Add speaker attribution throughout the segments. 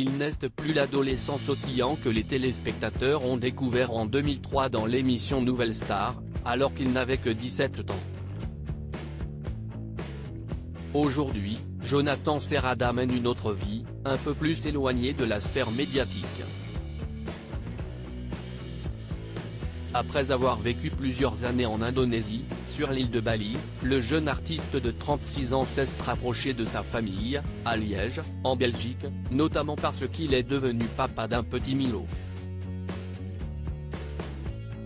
Speaker 1: il n'est plus l'adolescent sautillant que les téléspectateurs ont découvert en 2003 dans l'émission Nouvelle Star, alors qu'il n'avait que 17 ans. Aujourd'hui, Jonathan Serrada mène une autre vie, un peu plus éloignée de la sphère médiatique. Après avoir vécu plusieurs années en Indonésie, sur l'île de Bali, le jeune artiste de 36 ans s'est rapproché de sa famille, à Liège, en Belgique, notamment parce qu'il est devenu papa d'un petit Milo.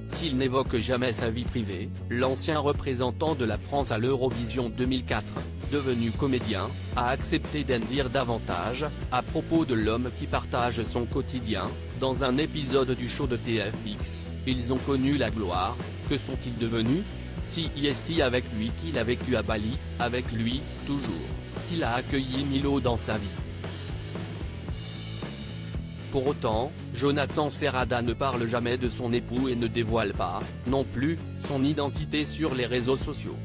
Speaker 1: S'il n'évoque jamais sa vie privée, l'ancien représentant de la France à l'Eurovision 2004, devenu comédien, a accepté d'en dire davantage, à propos de l'homme qui partage son quotidien, dans un épisode du show de TFX. Ils ont connu la gloire, que sont-ils devenus? Si est avec lui qu'il a vécu à Bali, avec lui, toujours, qu'il a accueilli Milo dans sa vie. Pour autant, Jonathan Serrada ne parle jamais de son époux et ne dévoile pas, non plus, son identité sur les réseaux sociaux.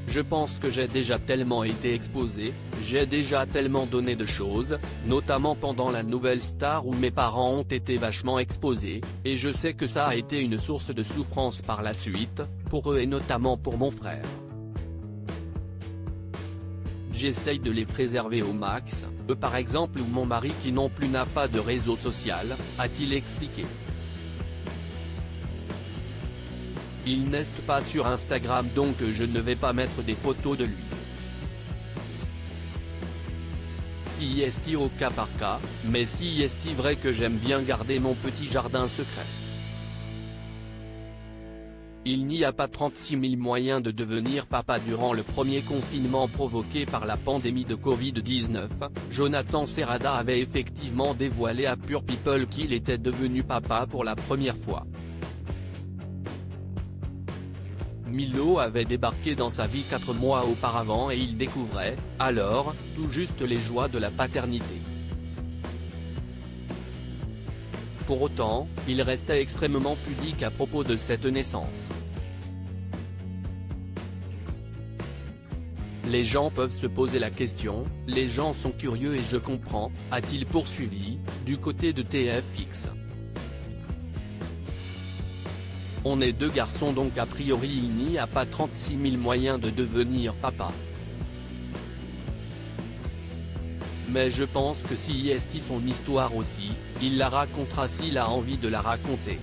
Speaker 1: Je pense que j'ai déjà tellement été exposé, j'ai déjà tellement donné de choses, notamment pendant la Nouvelle Star où mes parents ont été vachement exposés, et je sais que ça a été une source de souffrance par la suite, pour eux et notamment pour mon frère. J'essaye de les préserver au max, eux par exemple ou mon mari qui non plus n'a pas de réseau social, a-t-il expliqué. Il n'est pas sur Instagram donc je ne vais pas mettre des photos de lui. Si est au cas par cas, mais si est vrai que j'aime bien garder mon petit jardin secret. Il n'y a pas 36 000 moyens de devenir papa durant le premier confinement provoqué par la pandémie de Covid-19, Jonathan Serrada avait effectivement dévoilé à Pure People qu'il était devenu papa pour la première fois. Milo avait débarqué dans sa vie 4 mois auparavant et il découvrait, alors, tout juste les joies de la paternité. Pour autant, il restait extrêmement pudique à propos de cette naissance. Les gens peuvent se poser la question, les gens sont curieux et je comprends, a-t-il poursuivi, du côté de TFX. On est 2 garçons donc a priori il n'y a pas 36 000 moyens de devenir papa. Mais je pense que si est son histoire aussi, il la racontera s'il a envie de la raconter.